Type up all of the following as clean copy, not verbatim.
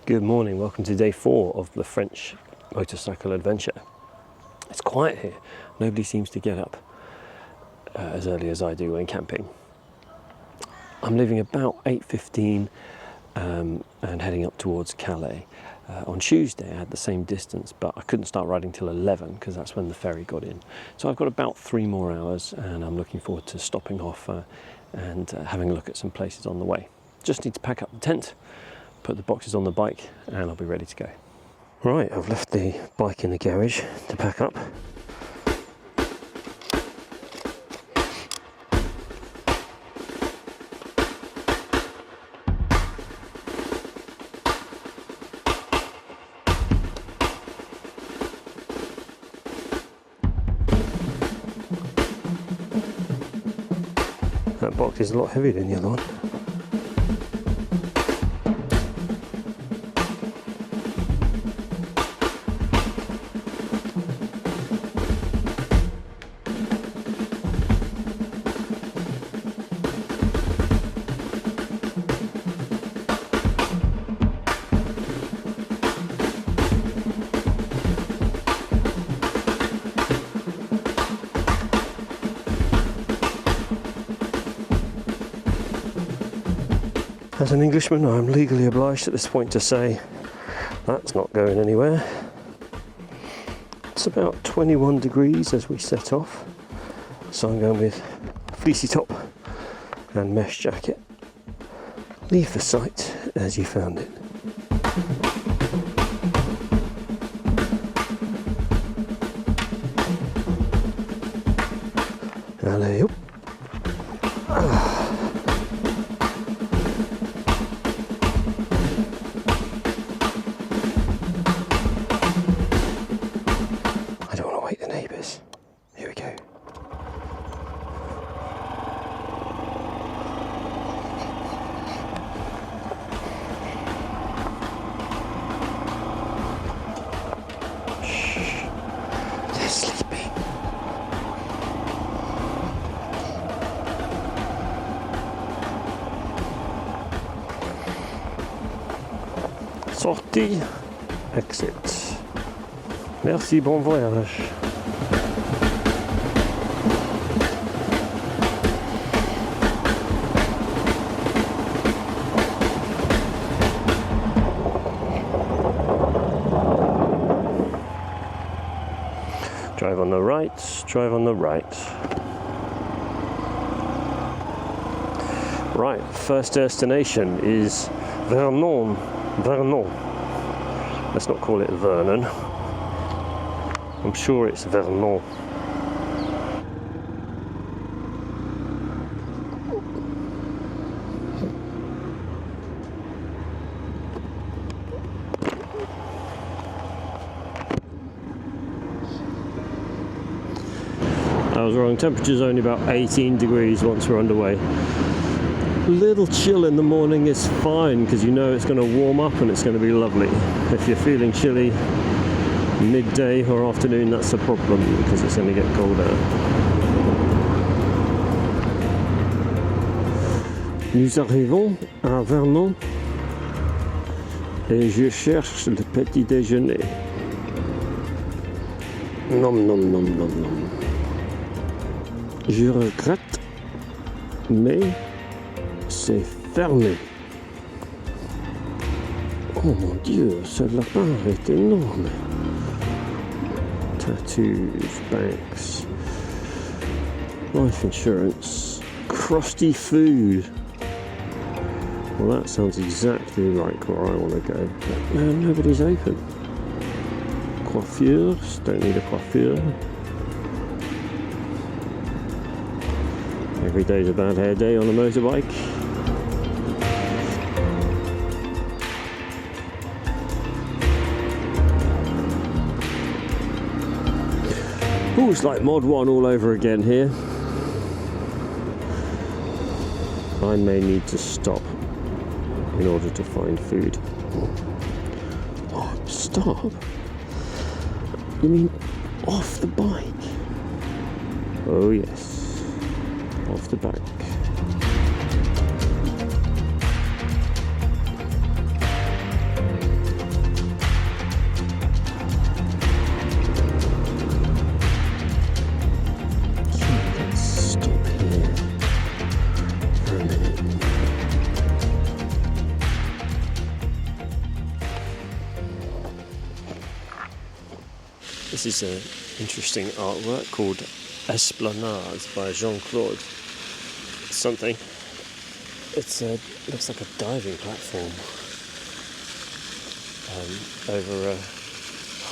Good morning, welcome to day 4 of the French motorcycle adventure. It's quiet here, nobody seems to get up as early as I do when camping. I'm leaving about 8:15 and heading up towards Calais. On Tuesday I had the same distance, but I couldn't start riding till 11 because that's when the ferry got in. So I've got about 3 more hours and I'm looking forward to stopping off and having a look at some places on the way. Just need to pack up the tent, put the boxes on the bike and I'll be ready to go. Right, I've left the bike in the garage to pack up. That box is a lot heavier than the other one. As an Englishman, I'm legally obliged at this point to say that's not going anywhere. It's about 21 degrees as we set off, so I'm going with fleecy top and mesh jacket. Leave the site as you found it. Allez, hop. Sortie, exit. Merci, bon voyage. Drive on the right, drive on the right. Right, first destination is Vernon. Vernon. Let's not call it Vernon. I'm sure it's Vernon. I was wrong, temperature's only about 18 degrees once we're underway. A little chill in the morning is fine because you know it's going to warm up and it's going to be lovely. If you're feeling chilly midday or afternoon, that's a problem because it's going to get colder. Nous arrivons à Vernon et je cherche le petit déjeuner. Nom nom nom nom nom. Je regrette, mais c'est fermé. Oh mon Dieu, ce lapin est énorme. Tattoos, banks, life insurance, crusty food. Well, that sounds exactly like where I want to go. But no, nobody's open. Coiffures, don't need a coiffure. Every day's a bad hair day on a motorbike. Oh, it's like Mod 1 all over again here. I may need to stop in order to find food. Oh, stop? You mean off the bike? Oh yes, off the bike. This is an interesting artwork called Esplanades by Jean-Claude something. It looks like a diving platform over a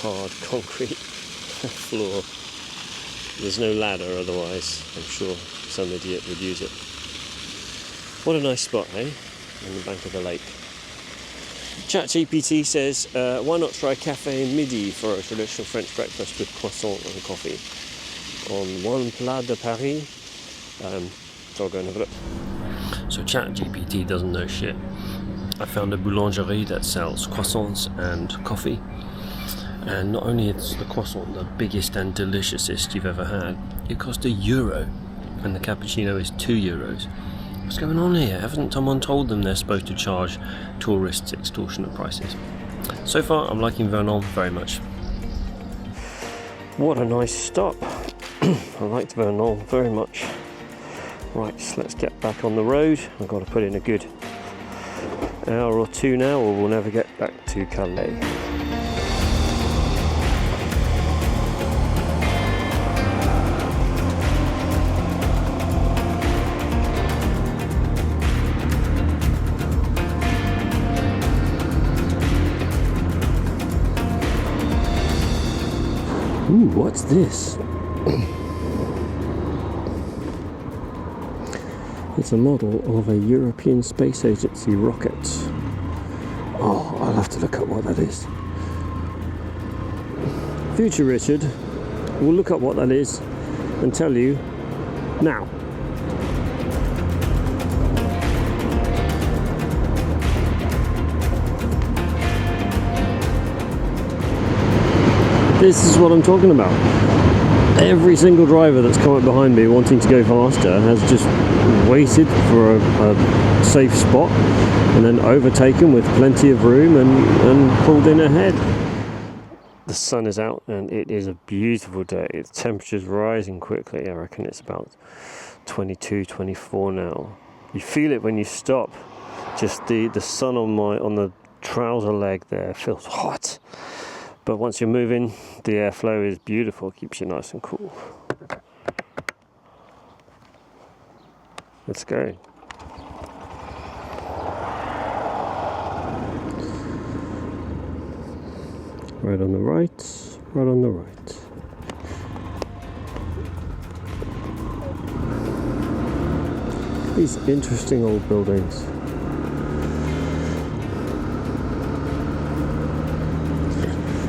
hard concrete floor. There's no ladder, otherwise I'm sure some idiot would use it. What a nice spot, eh? On the bank of the lake. ChatGPT says, why not try Café Midi for a traditional French breakfast with croissant and coffee on one plat de Paris? So I'll go and have a look. So ChatGPT doesn't know shit. I found a boulangerie that sells croissants and coffee. And not only is the croissant the biggest and deliciousest you've ever had, it cost €1, and the cappuccino is €2. What's going on here? Haven't someone told them they're supposed to charge tourists extortionate prices? So far, I'm liking Vernon very much. What a nice stop. I liked Vernon very much. Right, so let's get back on the road. I've got to put in a good hour or two now, or we'll never get back to Calais. Ooh, what's this? It's a model of a European Space Agency rocket. Oh, I'll have to look up what that is. Future Richard will look up what that is and tell you now. This is what I'm talking about. Every single driver that's come up behind me wanting to go faster has just waited for a safe spot and then overtaken with plenty of room and pulled in ahead. The sun is out and it is a beautiful day. The temperature's rising quickly. I reckon it's about 22, 24 now. You feel it when you stop. Just the sun on the trouser leg there feels hot. But once you're moving, the airflow is beautiful, keeps you nice and cool. Let's go. Right on the right, right on the right. These interesting old buildings.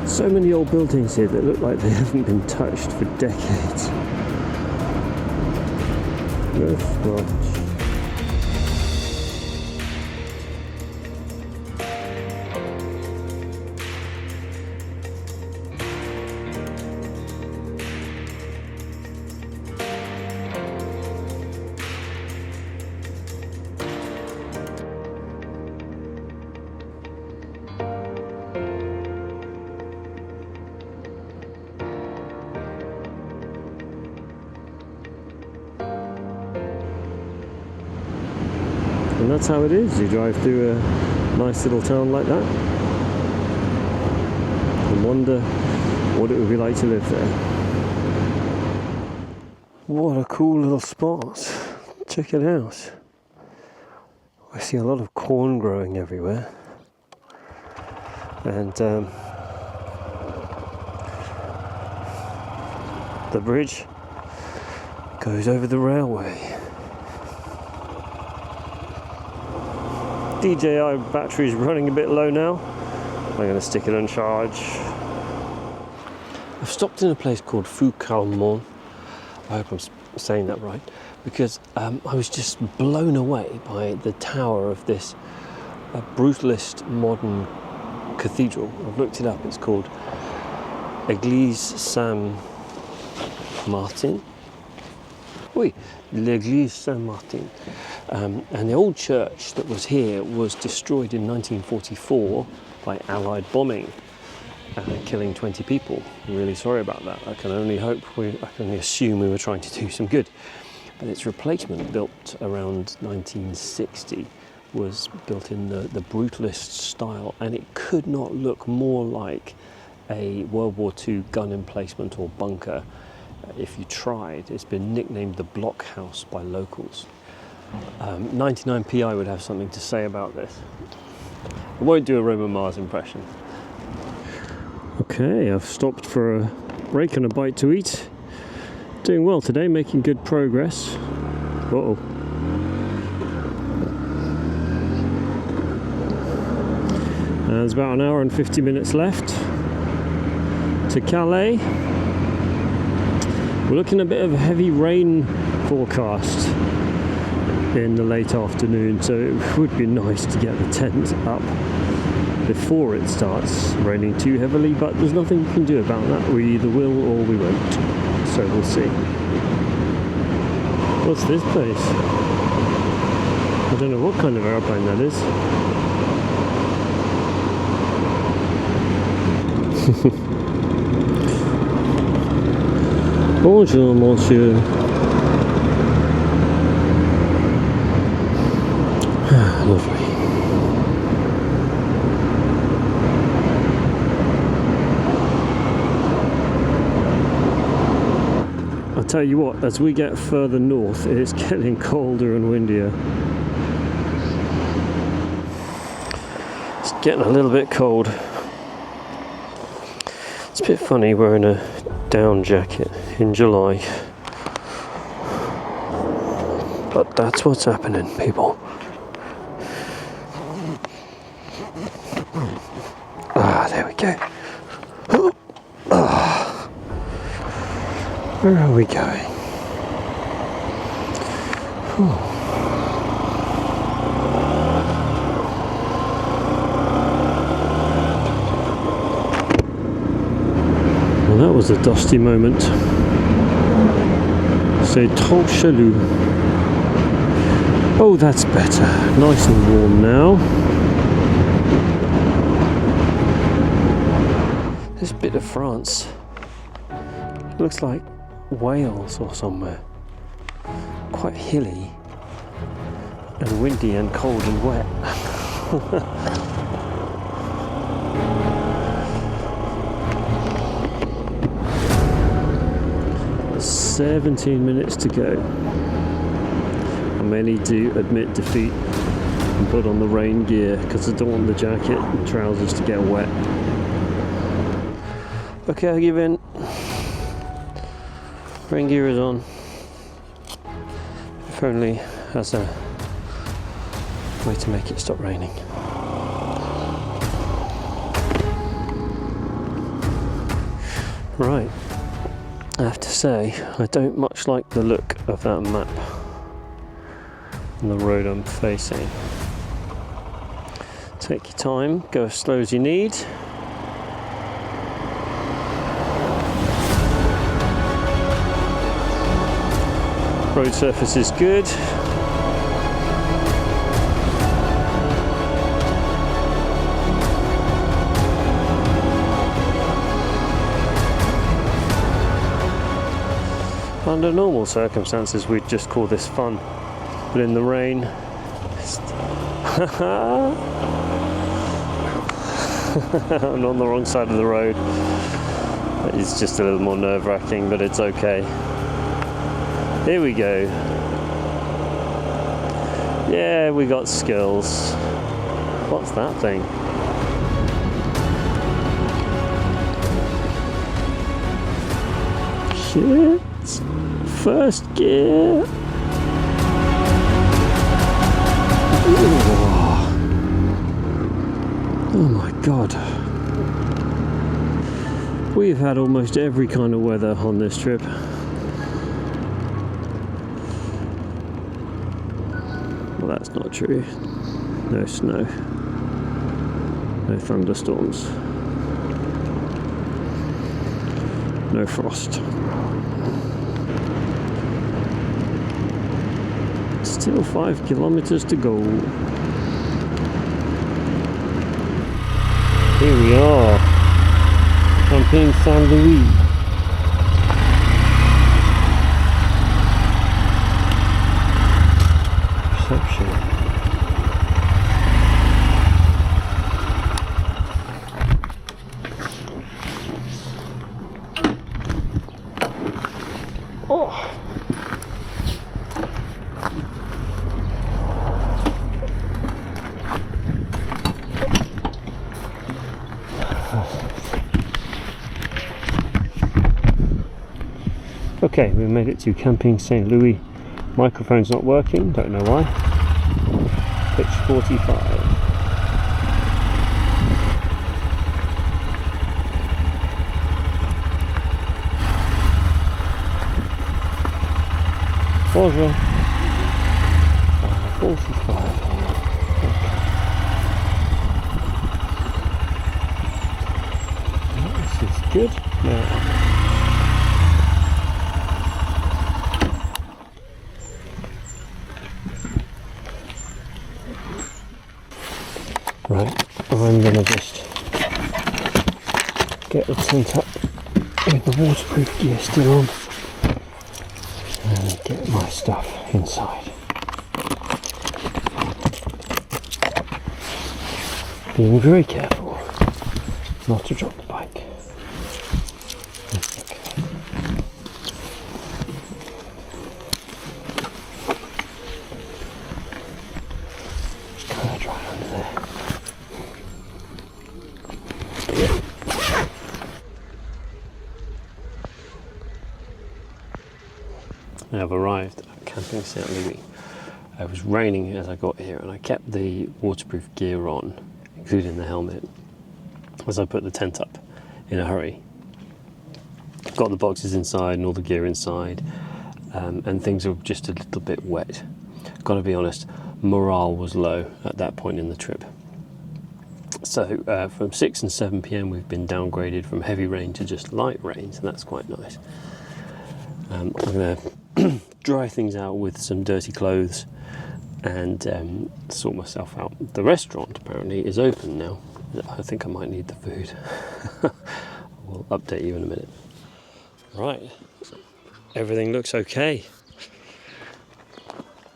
So many old buildings here that look like they haven't been touched for decades. Neuf March. And that's how it is. You drive through a nice little town like that and wonder what it would be like to live there. What a cool little spot. Check it out. I see a lot of corn growing everywhere. And the bridge goes over the railway. DJI battery is running a bit low now. I'm going to stick it on charge. I've stopped in a place called Foucarmont. I hope I'm saying that right, because I was just blown away by the tower of this brutalist modern cathedral. I've looked it up. It's called Église Saint-Martin. Oui, l'Église Saint-Martin. And the old church that was here was destroyed in 1944 by Allied bombing, killing 20 people. I'm really sorry about that. I can only assume we were trying to do some good. But its replacement, built around 1960, was built in the brutalist style, and it could not look more like a World War II gun emplacement or bunker. If you tried, it's been nicknamed the blockhouse by locals. 99PI would have something to say about this. I won't do a Roman Mars impression. Okay, I've stopped for a break and a bite to eat. Doing well today, making good progress. Uh-oh. There's about an hour and 50 minutes left to Calais. We're looking at a bit of a heavy rain forecast in the late afternoon, so it would be nice to get the tent up before it starts raining too heavily, but there's nothing we can do about that. We either will or we won't, so we'll see. What's this place? I don't know what kind of airplane that is. Bonjour, monsieur. Lovely. I'll tell you what, as we get further north, it's getting colder and windier. It's getting a little bit cold. It's a bit funny wearing a down jacket in July. But that's what's happening, people. There we go. Where are we going? Well, that was a dusty moment. C'est trop chelou. Oh, that's better. Nice and warm now. This bit of France looks like Wales or somewhere. Quite hilly and windy and cold and wet. 17 minutes to go. I may need to admit defeat and put on the rain gear because I don't want the jacket and trousers to get wet. Okay, I give in. Rain gear is on. If only as a way to make it stop raining. Right, I have to say, I don't much like the look of that map and the road I'm facing. Take your time, go as slow as you need. Road surface is good. Under normal circumstances we'd just call this fun, but in the rain I'm on the wrong side of the road. It's just a little more nerve-wracking, but it's okay. Here we go. Yeah, we got skills. What's that thing? Shit. First gear. Oh my god. We've had almost every kind of weather on this trip. Well, that's not true. No snow. No thunderstorms. No frost. Still 5 kilometers to go. Here we are. Camping Saint-Louis. Reception. Okay, we made it to Camping St. Louis. Microphone's not working, don't know why. Pitch 45. Bonjour. 45. Okay. This is good. Now, right, I'm going to just get the tent up with the waterproof gear still on and get my stuff inside. Being very careful not to drop the bike. Okay. It's kind of dry under there. I've arrived at Camping St. Louis. It was raining as I got here and I kept the waterproof gear on, including the helmet, as I put the tent up in a hurry. Got the boxes inside and all the gear inside, and things were just a little bit wet. Gotta be honest, morale was low at that point in the trip. So from 6 and 7 p.m. we've been downgraded from heavy rain to just light rain, so that's quite nice. I'm going to dry things out with some dirty clothes and sort myself out. The restaurant apparently is open now. I think I might need the food. We'll update you in a minute. Right, everything looks okay.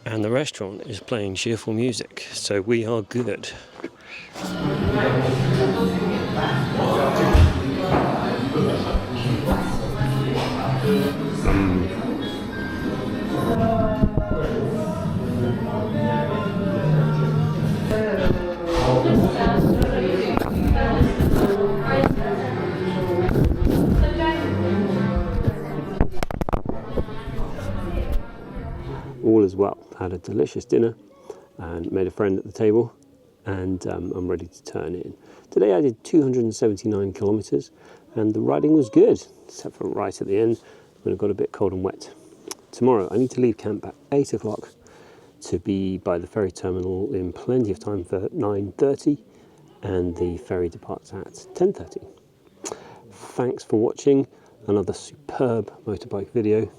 And the restaurant is playing cheerful music, so we are good. All is well. Had a delicious dinner and made a friend at the table, and I'm ready to turn in. Today I did 279 kilometres and the riding was good, except for right at the end when it got a bit cold and wet. Tomorrow I need to leave camp at 8 o'clock to be by the ferry terminal in plenty of time for 9:30, and the ferry departs at 10:30. Thanks for watching another superb motorbike video.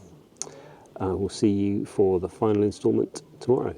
We'll see you for the final instalment tomorrow.